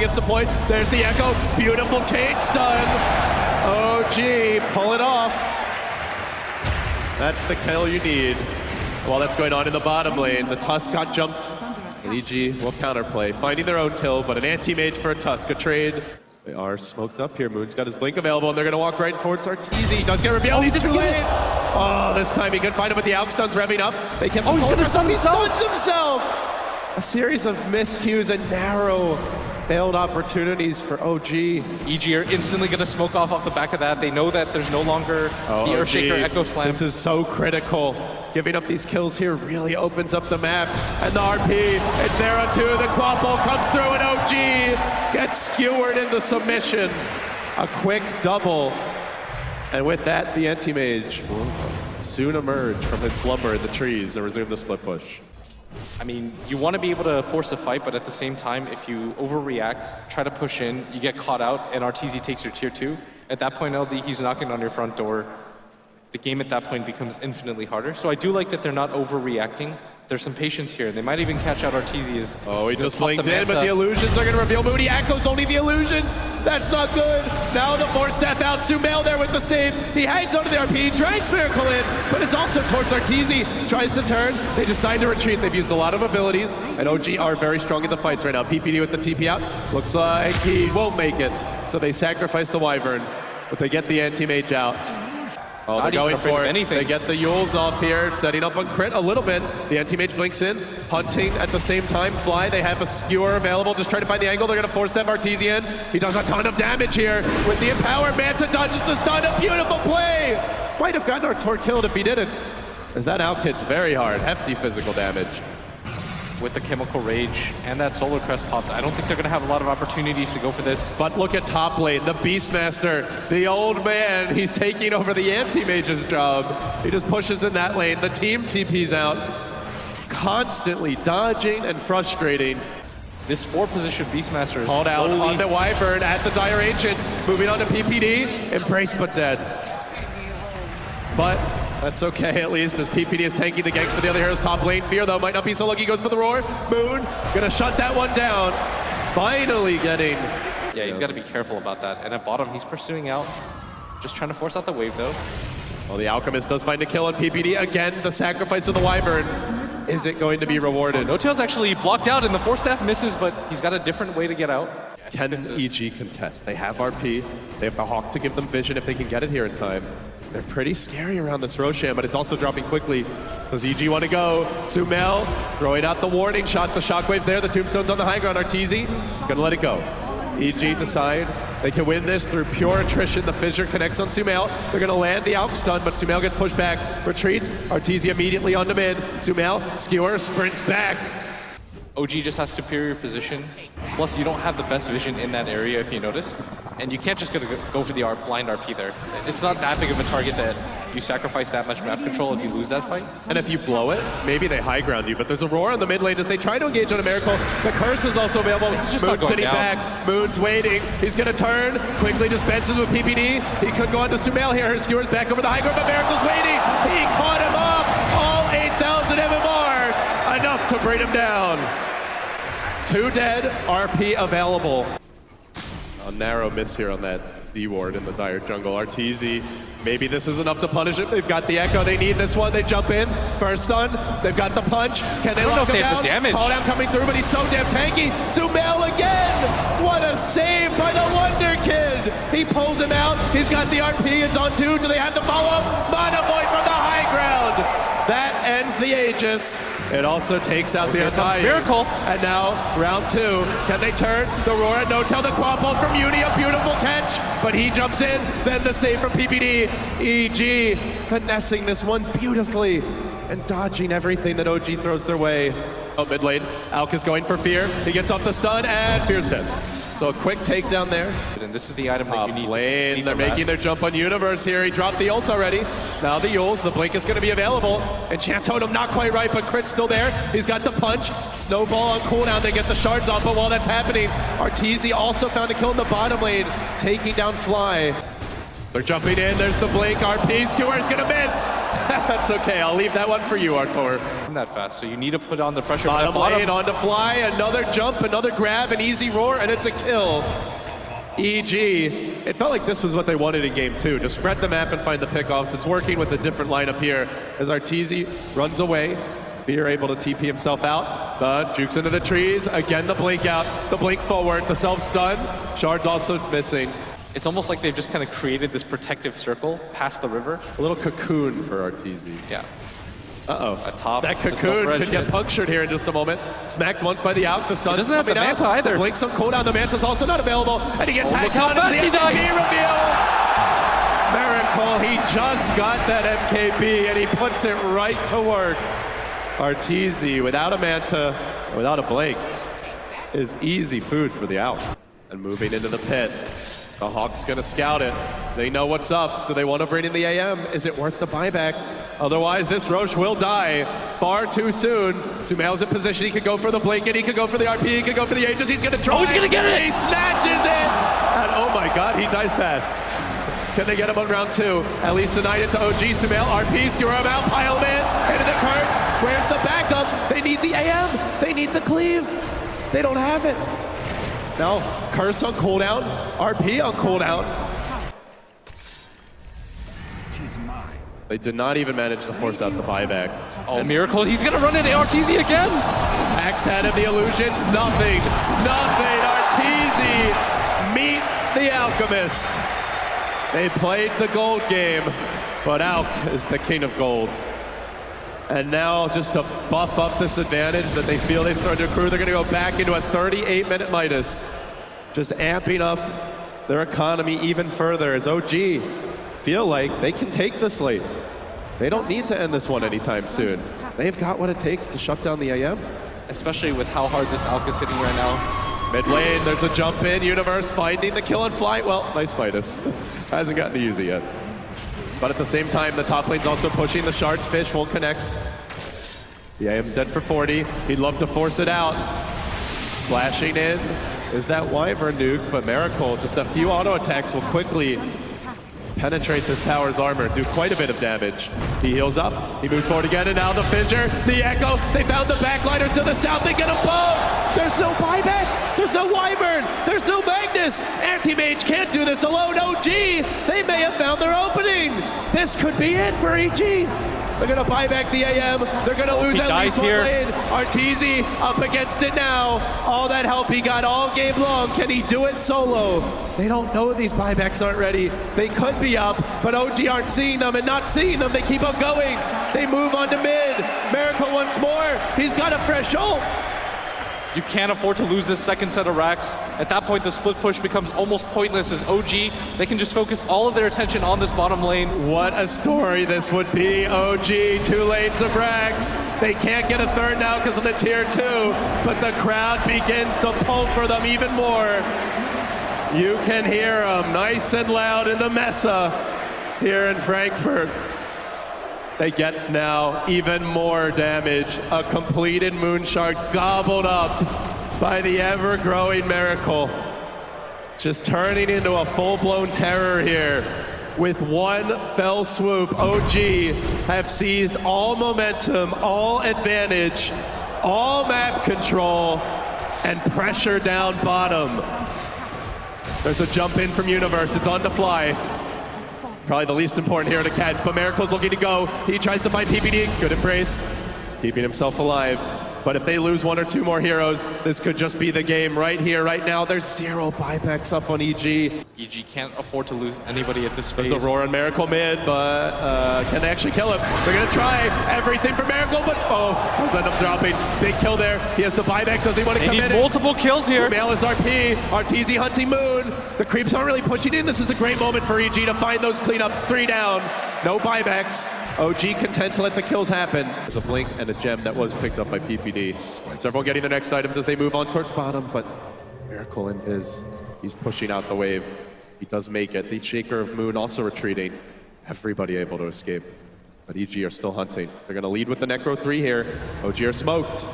gets the point. There's the Echo. Beautiful chain stun. OG, pull it off. That's the kill you need. While that's going on in the bottom lane, the Tusk got jumped. And EG will counterplay, finding their own kill, but an anti-mage for a Tusk, a trade. They are smoked up here. Moon's got his blink available, and they're going to walk right towards Arteezy. He does get revealed. He's too late. Oh, this time he couldn't find him with the Alch stuns revving up. They kept he's going to stun himself. He stuns himself. A series of miscues and narrow failed opportunities for OG. EG are instantly going to smoke off the back of that. They know that there's no longer the Earthshaker Echo Slam. This is so critical. Giving up these kills here really opens up the map. And the RP, it's there on 2. The Quapple comes through and OG gets skewered into submission. A quick double. And with that, the anti-mage will soon emerge from his slumber in the trees and resume the split push. I mean, you want to be able to force a fight, but at the same time, if you overreact, try to push in, you get caught out, and Arteezy takes your tier 2. At that point, LD, he's knocking on your front door. The game at that point becomes infinitely harder. So I do like that they're not overreacting. There's some patience here. They might even catch out Arteezy as... Oh, he just blinked in, but the illusions are going to reveal Moody. Echoes only the illusions. That's not good. Now the Force Staff out. Sumail there with the save. He hangs onto the RP, drags Miracle in, but it's also towards Arteezy. Tries to turn. They decide to retreat. They've used a lot of abilities, and OG are very strong in the fights right now. PPD with the TP out. Looks like he won't make it. So they sacrifice the Wyvern, but they get the anti-mage out. Oh, they're going for it. They get the Yules off here, setting up on crit a little bit. The anti-mage blinks in, hunting at the same time. Fly, they have a skewer available, just trying to find the angle. They're going to force that Arteezy in. He does a ton of damage here with the empower. Manta dodges the stun. A beautiful play! Might have gotten Artur killed if he didn't, as that out hits very hard. Hefty physical damage. With the Chemical Rage and that Solar Crest pop, I don't think they're going to have a lot of opportunities to go for this. But look at top lane, the Beastmaster, the old man. He's taking over the anti-mage's job. He just pushes in that lane. The team TP's out, constantly dodging and frustrating. This 4-position Beastmaster is called out on the Wyvern at the Dire Ancients. Moving on to PPD, embraced but dead. But that's okay, at least, as PPD is tanking the ganks for the other heroes. Top lane, Fear, though, might not be so lucky. Goes for the roar. Moon, gonna shut that one down. Finally getting... Yeah, he's got to be careful about that. And at bottom, he's pursuing out. Just trying to force out the wave, though. Well, the Alchemist does find a kill on PPD. Again, the sacrifice of the Wyvern. Is it going to be rewarded? No Tail's actually blocked out, and the Force Staff misses, but he's got a different way to get out. Can EG contest? They have RP. They have the Hawk to give them vision if they can get it here in time. They're pretty scary around this Roshan, but it's also dropping quickly. Does EG want to go? Sumail throwing out the warning shot. The shockwave's there. The tombstone's on the high ground. Arteezy gonna let it go. EG decide they can win this through pure attrition. The fissure connects on Sumail. They're gonna land the Alch stun, but Sumail gets pushed back. Retreats. Arteezy immediately on the mid. Sumail, skewer, sprints back. OG just has superior position. Plus, you don't have the best vision in that area, if you noticed. And you can't just go for the blind RP there. It's not that big of a target that you sacrifice that much map control if you lose that fight. And if you blow it, maybe they high ground you. But there's a roar on the mid lane as they try to engage on a Miracle. The curse is also available. Moon's sitting back. Moon's waiting. He's going to turn. Quickly dispenses with PPD. He could go on to Sumail here. Her skewers back over the high ground, but Miracle's waiting. He caught him up. All 8,000 MMR. Enough to bring him down. 2 dead, RP available. A narrow miss here on that D-ward in the Dire jungle. Arteezy, maybe this is enough to punish him. They've got the Echo, they need this one. They jump in, first stun. They've got the punch. Can they lock him down? Call down coming through, but he's so damn tanky. Sumail again! What a save by the Wonder Kid! He pulls him out, he's got the RP, it's on 2. Do they have the follow-up? Mana Boy from the high ground! That ends the Aegis. It also takes out the Undying. Miracle. And now, round 2. Can they turn? The roar and no-tail, the Quapple from Uni, a beautiful catch. But he jumps in, then the save from PPD. EG finessing this one beautifully and dodging everything that OG throws their way. Oh, mid lane, Alk is going for Fear. He gets off the stun and Fear's dead. So a quick takedown there. And this is the item that you need lane. They're making their jump on Universe here. He dropped the ult already. Now the Yules, the blink is going to be available. Enchant Totem not quite right, but crit's still there. He's got the punch. Snowball on cooldown. They get the shards off, but while that's happening, Arteezy also found a kill in the bottom lane, taking down Fly. They're jumping in, there's the blink, RP, Skewer's gonna miss! That's okay, I'll leave that one for you, Artur. That fast, so you need to put on the pressure. Bottom lane, on to fly, another jump, another grab, an easy roar, and it's a kill. EG, it felt like this was what they wanted in game 2. Just spread the map and find the pickoffs. It's working with a different lineup here as Arteezy runs away. Fear able to TP himself out, but jukes into the trees. Again, the blink out, the blink forward, the self-stun. Shard's also missing. It's almost like they've just kind of created this protective circle past the river. A little cocoon for Arteezy. Yeah. Uh-oh. Atop that cocoon could get punctured here in just a moment. Smacked once by the Alk, the stun. Doesn't have the Manta either. The blink's on cooldown, the Manta's also not available. And he gets tagged how out of the fast he dies. MKB reveal. Miracle, he just got that MKB and he puts it right to work. Arteezy, without a Manta, without a blink, is easy food for the Alk. And moving into the pit. The Hawk's gonna scout it. They know what's up. Do they want to bring in the AM? Is it worth the buyback? Otherwise, this Roche will die far too soon. Sumail's in position. He could go for the blink, and he could go for the RP, he could go for the Aegis. He's gonna try. Oh, he's gonna get it! He snatches it! And oh my god, he dies fast. Can they get him on round 2? At least denied it to OG. Sumail, RP, skewer him out, pile him in, into the curse. Where's the backup? They need the AM. They need the cleave. They don't have it. Now, curse on cooldown, RP on cooldown. They did not even manage to force out the buyback. Oh, Miracle, he's gonna run into Arteezy again! Axe Head of the illusions, nothing. Nothing, Arteezy, meet the Alchemist. They played the gold game, but Alk is the king of gold. And now, just to buff up this advantage that they feel they've started to accrue, they're gonna go back into a 38-minute Midas. Just amping up their economy even further as OG feel like they can take this late. They don't need to end this one anytime soon. They've got what it takes to shut down the AM. Especially with how hard this Alk is hitting right now. Mid lane, there's a jump in, Universe finding the kill and flight. Well, nice Midas. Hasn't gotten to use it yet. But at the same time, the top lane's also pushing. The Shards Fish won't connect. The AM's dead for 40. He'd love to force it out. Splashing in is that Wyvern nuke, but Miracle, just a few auto attacks will quickly penetrate this tower's armor, do quite a bit of damage. He heals up, he moves forward again, and now the Fissure, the Echo, they found the backliners to the south, they get a bow! There's no buyback, there's no Wyvern, there's no Magnus! Anti-Mage can't do this alone, OG! They may have found their opening! This could be it for EG! They're gonna buy back the AM, they're gonna lose at least one lane. Arteezy up against it now. All that help he got all game long, can he do it solo? They don't know these buybacks aren't ready. They could be up, but OG aren't seeing them, and not seeing them, they keep on going. They move on to mid. Miracle once more, he's got a fresh ult. You can't afford to lose this second set of racks. At that point, the split push becomes almost pointless as OG. They can just focus all of their attention on this bottom lane. What a story this would be, OG. 2 lanes of racks. They can't get a third now because of the tier 2, but the crowd begins to pull for them even more. You can hear them nice and loud in the Mesa here in Frankfurt. They get now even more damage. A completed Moonshard gobbled up by the ever-growing Miracle. Just turning into a full-blown terror here. With one fell swoop, OG have seized all momentum, all advantage, all map control, and pressure down bottom. There's a jump in from Universe, it's on to fly. Probably the least important hero to catch, but Miracle's looking to go. He tries to find PPD, good embrace, keeping himself alive. But if they lose 1 or 2 more heroes, this could just be the game right here, right now. There's 0 buybacks up on EG. EG can't afford to lose anybody at this phase. There's a roar on Miracle mid, but can they actually kill him? They're gonna try everything for Miracle, but oh, does end up dropping. Big kill there. He has the buyback, does he want to come in? They need multiple kills here. Sumail is RP, Arteezy hunting Moon. The creeps aren't really pushing in. This is a great moment for EG to find those cleanups. 3 down, no buybacks. OG content to let the kills happen. There's a blink and a gem that was picked up by PPD. So everyone getting their next items as they move on towards bottom, but Miracle in his, he's pushing out the wave. He does make it. The Shaker of Moon also retreating. Everybody able to escape. But EG are still hunting. They're gonna lead with the Necro 3 here. OG are smoked.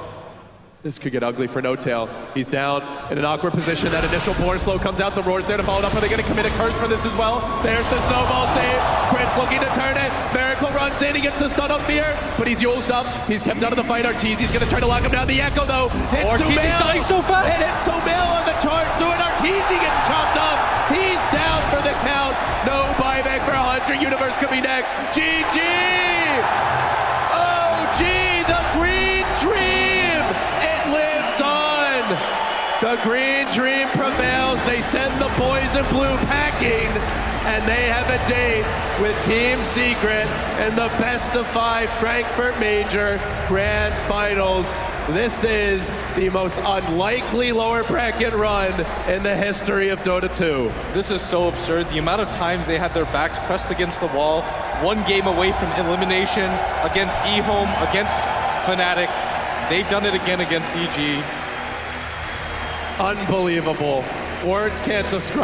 This could get ugly for No Tail. He's down in an awkward position. That initial board slow comes out. The Roar's there to follow it up. Are they going to commit a curse for this as well? There's the snowball save. Prince looking to turn it. Miracle runs in. He gets the stun on Fear, but he's used up. He's kept out of the fight. Arteezy's going to try to lock him down. The Echo, though, hits Arteezy's dying so fast. It hits Sumail on the charge through it. Arteezy gets chopped up. He's down for the count. No buyback for 100. Universe could be next. GG! OG, the green dream! It lives on! The green dream prevails. They send the boys in blue packing, and they have a date with Team Secret in the best of 5 Frankfurt Major Grand Finals. This is the most unlikely lower bracket run in the history of Dota 2. This is so absurd. The amount of times they had their backs pressed against the wall, one game away from elimination against eHome, against Fnatic. They've done it again against EG. Unbelievable. Words can't describe